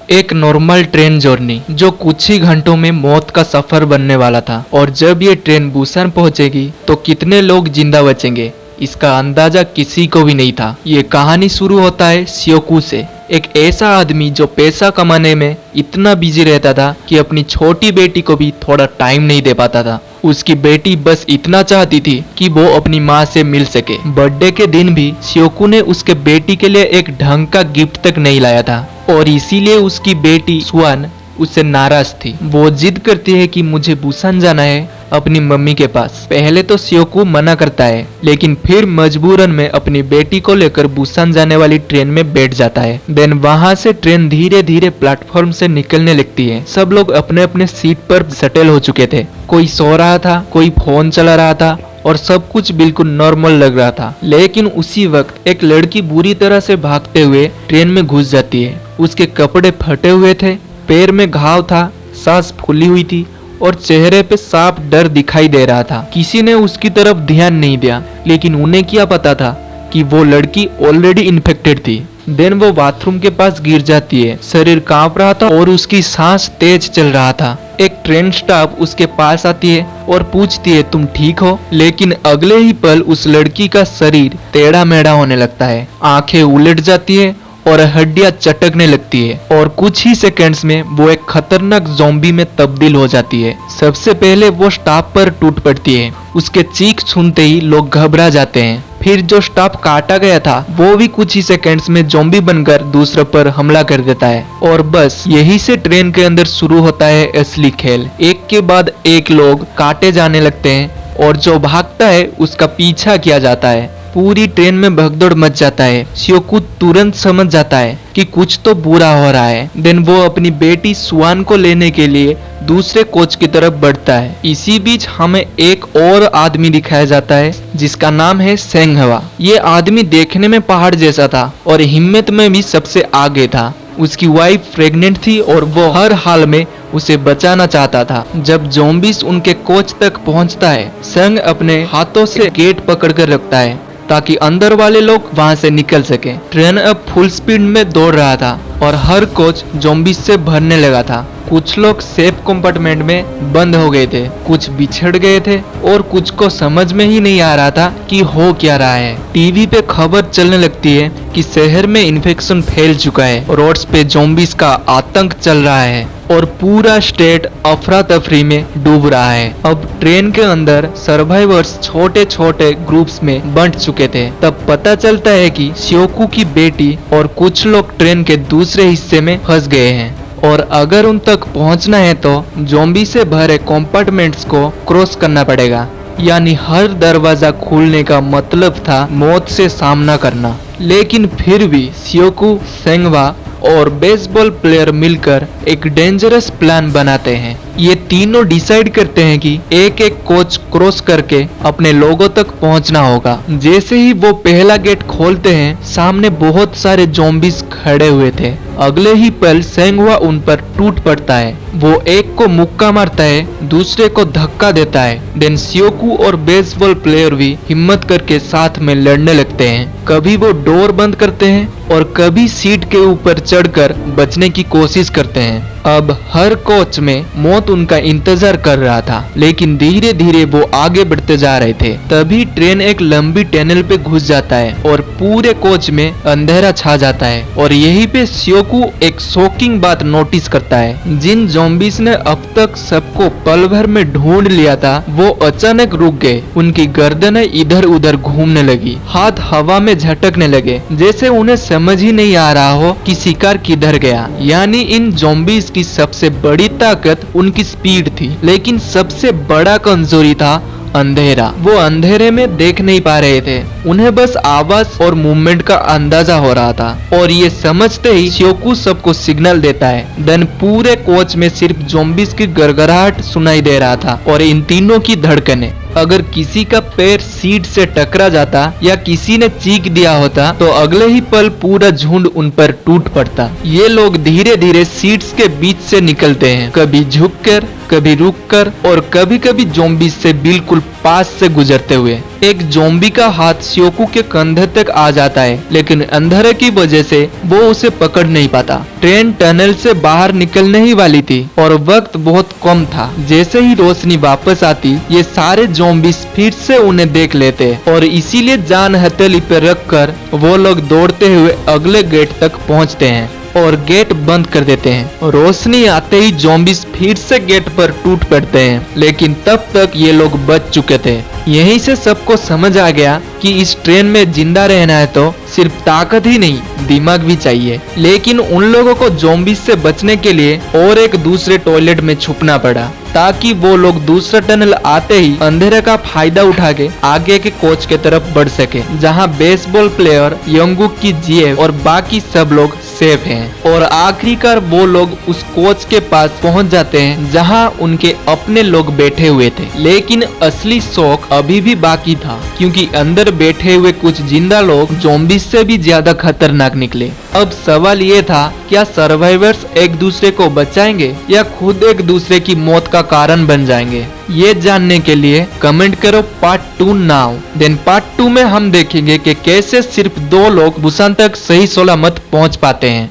एक normal train journey जो कुछ ही घंटों में मौत का सफर बनने वाला था। और जब ये ट्रेन बुसान पहुंचेगी तो कितने लोग जिंदा बचेंगे इसका अंदाजा किसी को भी नहीं था। ये कहानी शुरू होता है स्योकू से, एक ऐसा आदमी जो पैसा कमाने में इतना बिजी रहता था कि अपनी छोटी बेटी को भी थोड़ा टाइम नहीं दे पाता था। उसकी बेटी बस इतना चाहती थी कि वो अपनी माँ से मिल सके। बर्थडे के दिन भी स्योकू ने उसके बेटी के लिए एक ढंग का गिफ्ट तक नहीं लाया था और इसीलिए उसकी बेटी स्वान उससे नाराज थी। वो जिद करती है कि मुझे बुसान जाना है अपनी मम्मी के पास। पहले तो स्योकू मना करता है, लेकिन फिर मजबूरन में अपनी बेटी को लेकर बुसान जाने वाली ट्रेन में बैठ जाता है। देन वहां से ट्रेन धीरे धीरे प्लेटफॉर्म से निकलने लगती है। सब लोग अपने अपने सीट पर सेटल हो चुके थे। कोई सो रहा था, कोई फोन चला रहा था और सब कुछ बिल्कुल नॉर्मल लग रहा था। लेकिन उसी वक्त एक लड़की बुरी तरह से भागते हुए ट्रेन में घुस जाती है। उसके कपड़े फटे हुए थे, पैर में घाव था, सांस फूली हुई थी और चेहरे पे साफ डर दिखाई दे रहा था। किसी ने उसकी तरफ ध्यान नहीं दिया, लेकिन उन्हें क्या पता था कि वो लड़की ऑलरेडी इन्फेक्टेड थी। देन वो बाथरूम के पास गिर जाती है। शरीर कांप रहा था और उसकी सांस तेज चल रहा था। एक ट्रेन स्टाफ उसके पास आती है और पूछती है तुम ठीक हो? लेकिन अगले ही पल उस लड़की का शरीर टेढ़ा मेढ़ा होने लगता है, आंखें उलट जाती है और हड्डियां चटकने लगती है और कुछ ही सेकंड्स में वो एक खतरनाक ज़ॉम्बी में तब्दील हो जाती है। सबसे पहले वो स्टाफ पर टूट पड़ती है। उसके चीख सुनते ही लोग घबरा जाते हैं। फिर जो स्टाफ काटा गया था वो भी कुछ ही सेकंड्स में ज़ॉम्बी बनकर दूसरे पर हमला कर देता है। और बस यही से ट्रेन के अंदर शुरू होता है असली खेल। एक के बाद एक लोग काटे जाने लगते हैं और जो भागता है उसका पीछा किया जाता है। पूरी ट्रेन में भगदौड़ मच जाता है। स्योकू तुरंत समझ जाता है कि कुछ तो बुरा हो रहा है। देन वो अपनी बेटी स्वान को लेने के लिए दूसरे कोच की तरफ बढ़ता है। इसी बीच हमें एक और आदमी दिखाया जाता है जिसका नाम है सेंगहवा। ये आदमी देखने में पहाड़ जैसा था और हिम्मत में भी सबसे आगे था। उसकी वाइफ प्रेग्नेंट थी और वो हर हाल में उसे बचाना चाहता था। जब ज़ॉम्बीज उनके कोच तक पहुंचता है, सेंग अपने हाथों से गेट पकड़कर रखता है ताकि अंदर वाले लोग वहां से निकल सके। ट्रेन अब फुल स्पीड में दौड़ रहा था और हर कोच ज़ॉम्बीज से भरने लगा था। कुछ लोग सेफ कंपार्टमेंट में बंद हो गए थे, कुछ बिछड़ गए थे और कुछ को समझ में ही नहीं आ रहा था कि हो क्या रहा है। टीवी पे खबर चलने लगती है कि शहर में इन्फेक्शन फैल चुका है, रोड्स पे ज़ॉम्बीज का आतंक चल रहा है और पूरा स्टेट अफरा तफरी में डूब रहा है। अब ट्रेन के अंदर सर्वाइवर्स छोटे छोटे ग्रुप्स में बंट चुके थे। तब पता चलता है कि स्योकू की बेटी और कुछ लोग ट्रेन के दूसरे हिस्से में फंस गए हैं और अगर उन तक पहुंचना है तो ज़ॉम्बी से भरे कंपार्टमेंट्स को क्रॉस करना पड़ेगा। यानी हर दरवाजा खुलने का मतलब था मौत से सामना करना। लेकिन फिर भी स्योकू, सेंगवा और बेसबॉल प्लेयर मिलकर एक डेंजरस प्लान बनाते हैं। ये तीनों डिसाइड करते हैं कि एक एक कोच क्रॉस करके अपने लोगों तक पहुंचना होगा। जैसे ही वो पहला गेट खोलते हैं, सामने बहुत सारे ज़ॉम्बीज खड़े हुए थे। अगले ही पल सेंगवा उन पर टूट पड़ता है। वो एक को मुक्का मारता है, दूसरे को धक्का देता है। देन स्योकू और बेसबॉल प्लेयर भी हिम्मत करके साथ में लड़ने लगते हैं। कभी वो डोर बंद करते हैं और कभी सीट के ऊपर चढ़कर बचने की कोशिश करते हैं। अब हर कोच में मौत उनका इंतजार कर रहा था, लेकिन धीरे धीरे वो आगे बढ़ते जा रहे थे। तभी ट्रेन एक लंबी टनल पे घुस जाता है और पूरे कोच में अंधेरा छा जाता है। और यहीं पे स्योकू एक शॉकिंग बात नोटिस करता है। जिन ज़ॉम्बीज ने अब तक सबको पल भर में ढूंढ लिया था, वो अचानक रुक गए। उनकी गर्दनें इधर उधर घूमने लगी, हाथ हवा में झटकने लगे, जैसे उन्हें समझ ही नहीं आ रहा हो कि शिकार किधर गया। यानी इन ज़ॉम्बीज की सबसे बड़ी ताकत उनकी स्पीड थी, लेकिन सबसे बड़ा कमजोरी था अंधेरा। वो अंधेरे में देख नहीं पा रहे थे, उन्हें बस आवाज और मूवमेंट का अंदाजा हो रहा था। और ये समझते ही स्योकू सबको सिग्नल देता है। देन पूरे कोच में सिर्फ ज़ॉम्बीज की गड़गड़ाहट सुनाई दे रहा था और इन तीनों की धड़कनें। अगर किसी का पैर सीट से टकरा जाता या किसी ने चीख दिया होता तो अगले ही पल पूरा झुंड उन पर टूट पड़ता। ये लोग धीरे धीरे सीट्स के बीच से निकलते हैं, कभी झुककर कभी रुककर और कभी कभी ज़ॉम्बी से बिल्कुल पास से गुजरते हुए। एक ज़ॉम्बी का हाथ श्योकू के कंधे तक आ जाता है, लेकिन अंधेरे की वजह से वो उसे पकड़ नहीं पाता। ट्रेन टनल से बाहर निकलने ही वाली थी और वक्त बहुत कम था। जैसे ही रोशनी वापस आती, ये सारे ज़ॉम्बीज फिर से उन्हें देख लेते और इसीलिए जान हथेली पे रखकर वो लोग दौड़ते हुए अगले गेट तक पहुंचते हैं और गेट बंद कर देते हैं। रोशनी आते ही ज़ॉम्बीज फिर से गेट पर टूट पड़ते हैं, लेकिन तब तक ये लोग बच चुके थे। यहीं से सबको समझ आ गया कि इस ट्रेन में जिंदा रहना है तो सिर्फ ताकत ही नहीं, दिमाग भी चाहिए। लेकिन उन लोगों को ज़ॉम्बीज से बचने के लिए और एक दूसरे टॉयलेट में छुपना पड़ा, ताकि वो लोग दूसरा टनल आते ही अंधेरे का फायदा उठा के आगे के कोच के तरफ बढ़ सके, जहां बेसबॉल प्लेयर यंगुक की जीएफ और बाकी सब लोग सेफ हैं। और आखिरकार वो लोग उस कोच के पास पहुंच जाते हैं जहां उनके अपने लोग बैठे हुए थे। लेकिन असली शौक अभी भी बाकी था, क्योंकि अंदर बैठे हुए कुछ जिंदा लोग ज़ॉम्बीज से भी ज्यादा खतरनाक निकले। अब सवाल ये था, क्या सर्वाइवर्स एक दूसरे को बचाएंगे या खुद एक दूसरे की मौत का कारण बन जाएंगे? ये जानने के लिए कमेंट करो पार्ट 2 नाउ। देन पार्ट 2 में हम देखेंगे कि कैसे सिर्फ 2 लोग बुसान तक सही सलामत पहुंच पाते हैं।